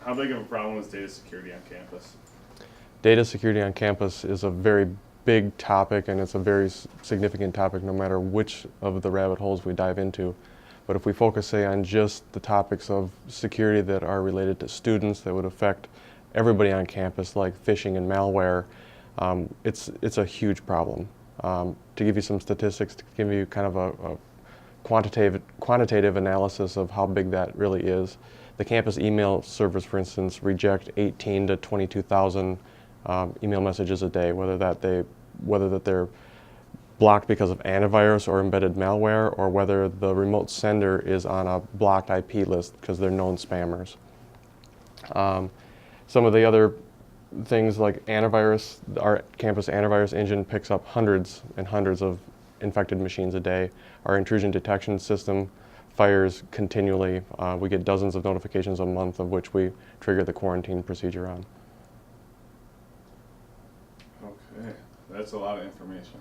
How big of a problem is data security on campus? Data security on campus is a very big topic, and it's a very significant topic no matter which of the rabbit holes we dive into. But if we focus, say, on just the topics of security that are related to students that would affect everybody on campus, like phishing and malware, it's a huge problem. To give you some statistics, to give you kind of a quantitative analysis of how big that really is, the campus email servers, for instance, reject 18 to 22,000 email messages a day, whether that they're blocked because of antivirus or embedded malware, or whether the remote sender is on a blocked IP list because they're known spammers. Some of the other things like antivirus, our campus antivirus engine picks up hundreds and hundreds of infected machines a day. Our intrusion detection system fires continually. We get dozens of notifications a month, of which we trigger the quarantine procedure on. Okay, that's a lot of information.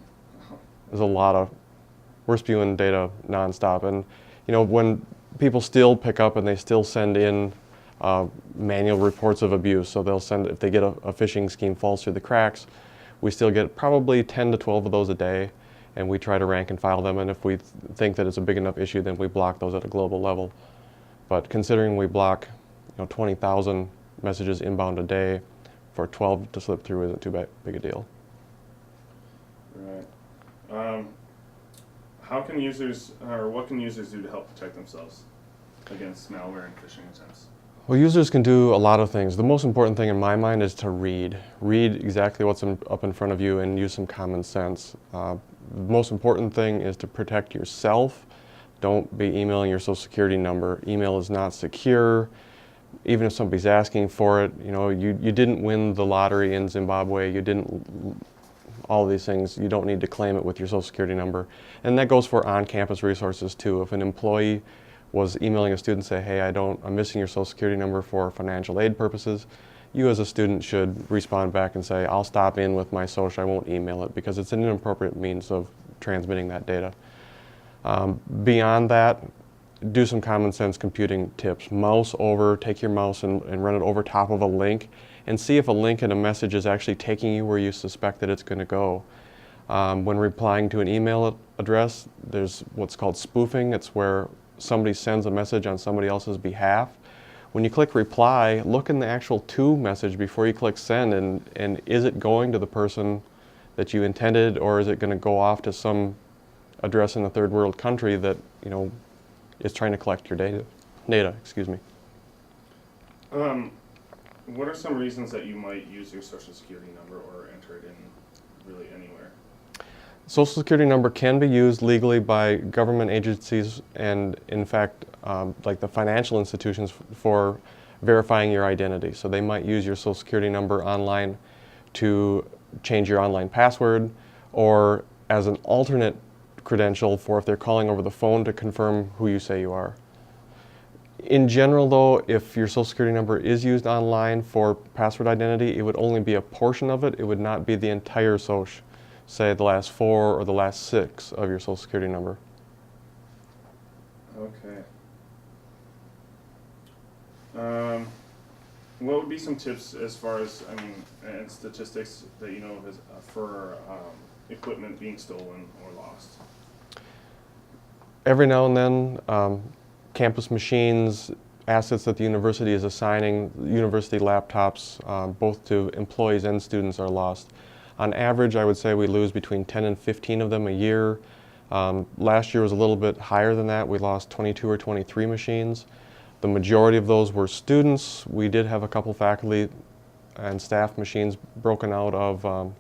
There's a lot of, we're spewing data nonstop, and when people still pick up and they still send in manual reports of abuse, so they'll send, if they get a phishing scheme falls through the cracks, we still get probably 10 to 12 of those a day, and we try to rank and file them, and if we think that it's a big enough issue, then we block those at a global level. But considering we block 20,000 messages inbound a day, for 12 to slip through isn't too big a deal. Right. How can users, or what can users do to help protect themselves against malware and phishing attempts? Well, users can do a lot of things. The most important thing in my mind is to read. Read exactly what's up in front of you and use some common sense. The most important thing is to protect yourself. Don't be emailing your social security number. Email is not secure. Even if somebody's asking for it, you didn't win the lottery in Zimbabwe, you didn't, all these things, you don't need to claim it with your social security number. And that goes for on-campus resources too. If an employee was emailing a student, say, hey, I'm missing your social security number for financial aid purposes, you as a student should respond back and say, I'll stop in with my social, I won't email it, because it's an inappropriate means of transmitting that data. Beyond that, do some common sense computing tips. Take your mouse and run it over top of a link and see if a link in a message is actually taking you where you suspect that it's going to go. When replying to an email address, there's what's called spoofing. It's where somebody sends a message on somebody else's behalf. When you click reply, look in the actual to message before you click send, and is it going to the person that you intended, or is it going to go off to some address in a third world country that is trying to collect your data. Excuse me. What are some reasons that you might use your social security number or enter it in really anywhere? Social security number can be used legally by government agencies and, in fact, like the financial institutions for verifying your identity. So they might use your social security number online to change your online password, or as an alternate credential for if they're calling over the phone to confirm who you say you are. In general though, if your social security number is used online for password identity, it would only be a portion of it. It would not be the entire social, say the last 4 or the last 6 of your social security number. Okay. What would be some tips as far as, and statistics that you know of for equipment being stolen or lost? Every now and then, campus machines, assets that the university is assigning, university laptops, both to employees and students, are lost. On average, I would say we lose between 10 and 15 of them a year. Last year was a little bit higher than that. We lost 22 or 23 machines. The majority of those were students. We did have a couple faculty and staff machines broken out of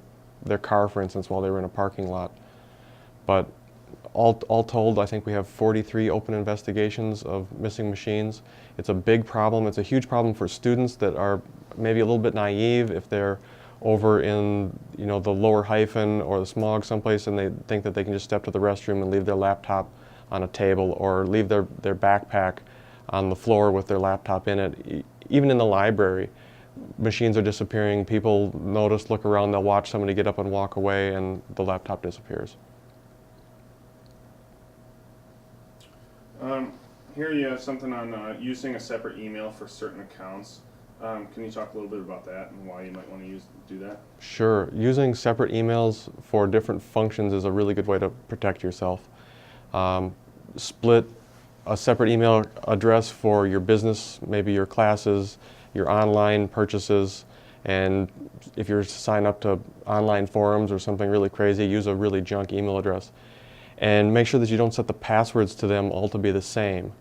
their car, for instance, while they were in a parking lot. But all told, I think we have 43 open investigations of missing machines. It's a big problem. It's a huge problem for students that are maybe a little bit naive if they're over in the lower hyphen or the smog someplace, and they think that they can just step to the restroom and leave their laptop on a table, or leave their backpack on the floor with their laptop in it. Even in the library, machines are disappearing. People notice, look around, they'll watch somebody get up and walk away, and the laptop disappears. Here you have something on using a separate email for certain accounts. Can you talk a little bit about that and why you might want to do that? Sure. Using separate emails for different functions is a really good way to protect yourself. Split a separate email address for your business, maybe your classes, your online purchases, and if you're sign up to online forums or something really crazy, use a really junk email address. And make sure that you don't set the passwords to them all to be the same.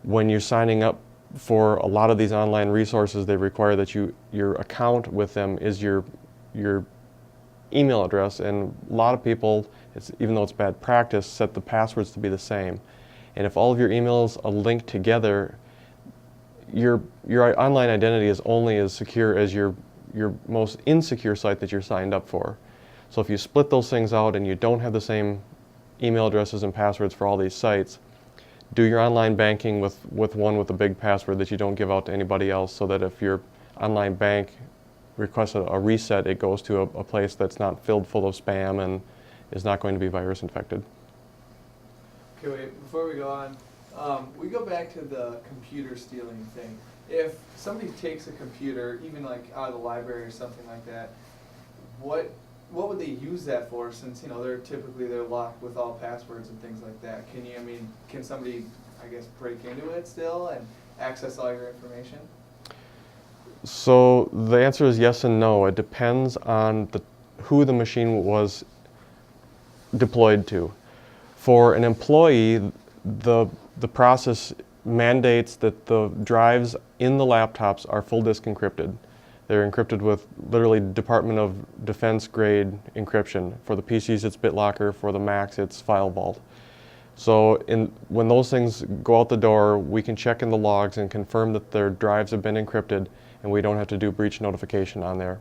When you're signing up for a lot of these online resources, they require that your account with them is your email address, and a lot of people, even though it's bad practice, set the passwords to be the same. And if all of your emails are linked together, your online identity is only as secure as your most insecure site that you're signed up for. So if you split those things out and you don't have the same email addresses and passwords for all these sites, do your online banking with one with a big password that you don't give out to anybody else, so that if your online bank requests a reset, it goes to a place that's not filled full of spam and is not going to be virus infected. Okay, wait, before we go on, we go back to the computer stealing thing. If somebody takes a computer, even like out of the library or something like that, what would they use that for, since, you know, they're locked with all passwords and things like that? Can somebody, I guess, break into it still and access all your information? So the answer is yes and no. It depends on who the machine was deployed to. For an employee, the process mandates that the drives in the laptops are full disk encrypted. They're encrypted with literally Department of Defense grade encryption. For the PCs, it's BitLocker. For the Macs, it's File Vault. So when those things go out the door, we can check in the logs and confirm that their drives have been encrypted, and we don't have to do breach notification on there.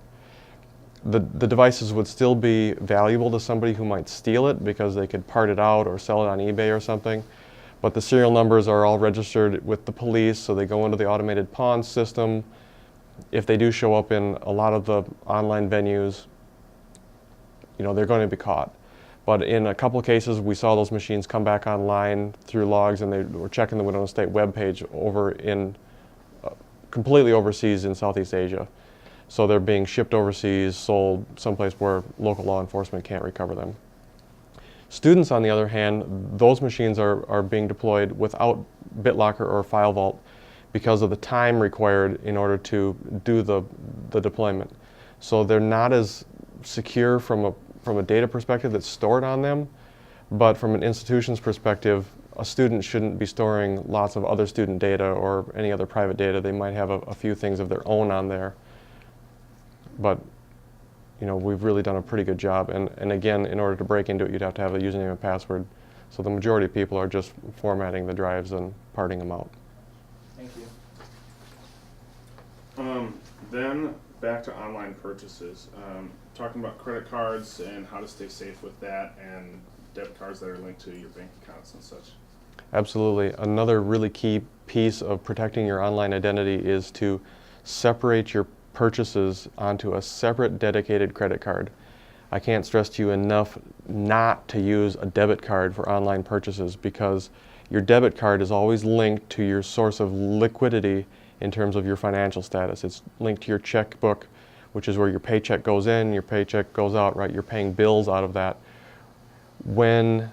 The devices would still be valuable to somebody who might steal it, because they could part it out or sell it on eBay or something. But the serial numbers are all registered with the police, so they go into the automated pawn system. If they do show up in a lot of the online venues, you know, they're going to be caught. But in a couple of cases, we saw those machines come back online through logs, and they were checking the Winona State webpage over in completely overseas in Southeast Asia. So they're being shipped overseas, sold someplace where local law enforcement can't recover them. Students, on the other hand, those machines are being deployed without BitLocker or File Vault because of the time required in order to do the deployment. So they're not as secure from a data perspective that's stored on them, but from an institution's perspective, a student shouldn't be storing lots of other student data or any other private data. They might have a few things of their own on there. But you know, we've really done a pretty good job. And again, in order to break into it, you'd have to have a username and password. So the majority of people are just formatting the drives and parting them out. Thank you. Then back to online purchases. Talking about credit cards and how to stay safe with that, and debit cards that are linked to your bank accounts and such. Absolutely. Another really key piece of protecting your online identity is to separate your purchases onto a separate dedicated credit card. I can't stress to you enough not to use a debit card for online purchases, because your debit card is always linked to your source of liquidity in terms of your financial status. It's linked to your checkbook, which is where your paycheck goes in, your paycheck goes out, right? You're paying bills out of that. When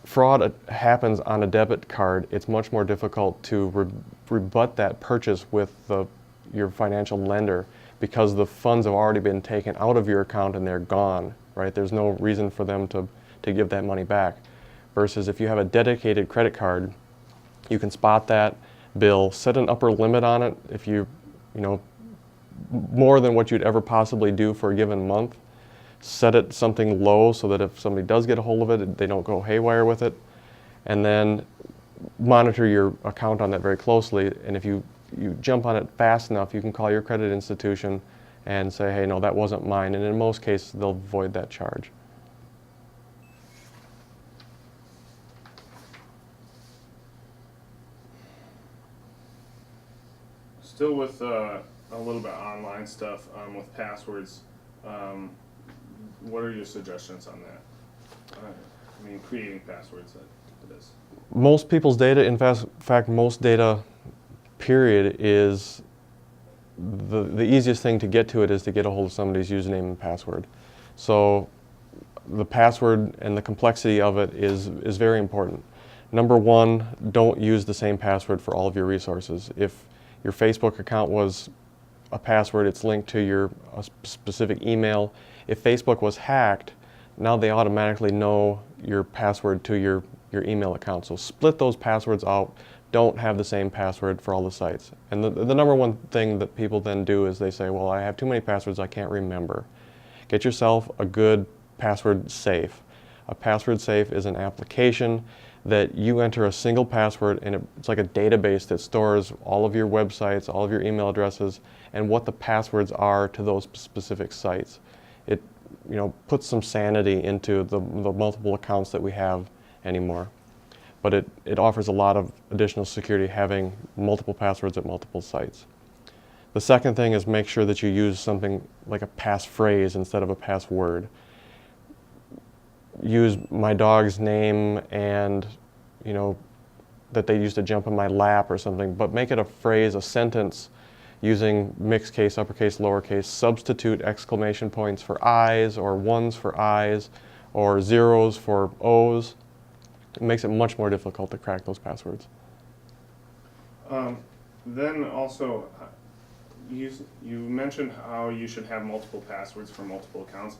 fraud happens on a debit card, it's much more difficult to rebut that purchase with your financial lender, because the funds have already been taken out of your account and they're gone, right? There's no reason for them to give that money back. Versus if you have a dedicated credit card, you can spot that bill, set an upper limit on it if you know, more than what you'd ever possibly do for a given month. Set it something low so that if somebody does get a hold of it, they don't go haywire with it. And then monitor your account on that very closely. And if you jump on it fast enough, you can call your credit institution and say, hey, no, that wasn't mine. And in most cases, they'll void that charge. Still with a little bit online stuff, with passwords, what are your suggestions on that? I mean, creating passwords, that is. Most people's data, in fact, most data, period, is the easiest thing to get to it is to get a hold of somebody's username and password. So the password and the complexity of it is very important. Number one, don't use the same password for all of your resources. If your Facebook account was a password, it's linked to a specific email. If Facebook was hacked, now they automatically know your password to your email account. So split those passwords out. Don't have the same password for all the sites. And the number one thing that people then do is they say, well, I have too many passwords, I can't remember. Get yourself a good password safe. A password safe is an application that you enter a single password, and it's like a database that stores all of your websites, all of your email addresses, and what the passwords are to those specific sites. It puts some sanity into the multiple accounts that we have anymore. But it offers a lot of additional security having multiple passwords at multiple sites. The second thing is make sure that you use something like a passphrase instead of a password. Use my dog's name and, that they used to jump in my lap or something, but make it a phrase, a sentence, using mixed case, uppercase, lowercase. Substitute exclamation points for I's, or ones for I's, or zeros for O's. It makes it much more difficult to crack those passwords. Then also, you mentioned how you should have multiple passwords for multiple accounts.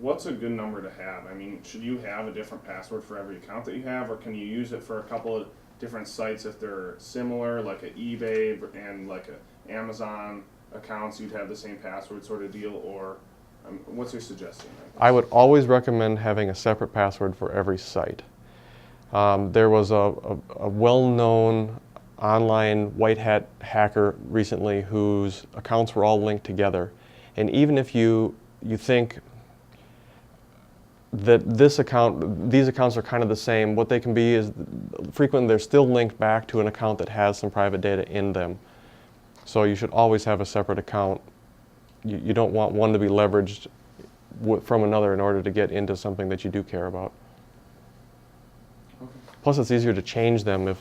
What's a good number to have? I mean, should you have a different password for every account that you have, or can you use it for a couple of different sites if they're similar, like an eBay and like a Amazon accounts, you'd have the same password sort of deal, or what's your suggestion? I would always recommend having a separate password for every site. There was a well-known online white hat hacker recently whose accounts were all linked together. And even if you think that these accounts are kind of the same, what they can be is frequently they're still linked back to an account that has some private data in them. So you should always have a separate account. You don't want one to be leveraged from another in order to get into something that you do care about. Okay. Plus, it's easier to change them. If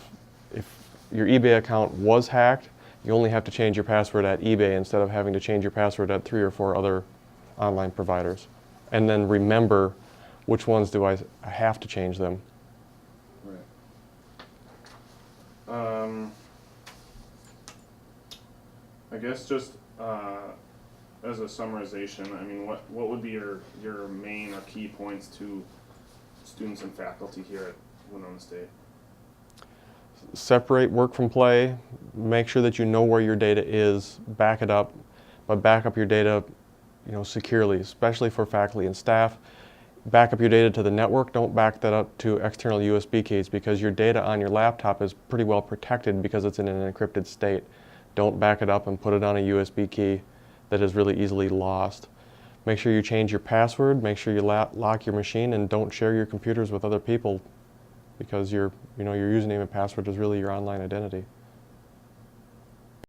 your eBay account was hacked, you only have to change your password at eBay instead of having to change your password at 3 or 4 other online providers. And then remember which ones do I have to change them. Right. I guess just as a summarization, I mean, what would be your main or key points to students and faculty here at Winona State? Separate work from play. Make sure that you know where your data is. Back it up, but back up your data, securely, especially for faculty and staff. Back up your data to the network. Don't back that up to external USB keys, because your data on your laptop is pretty well protected because it's in an encrypted state. Don't back it up and put it on a USB key that is really easily lost. Make sure you change your password. Make sure you lock your machine, and don't share your computers with other people, because your username and password is really your online identity.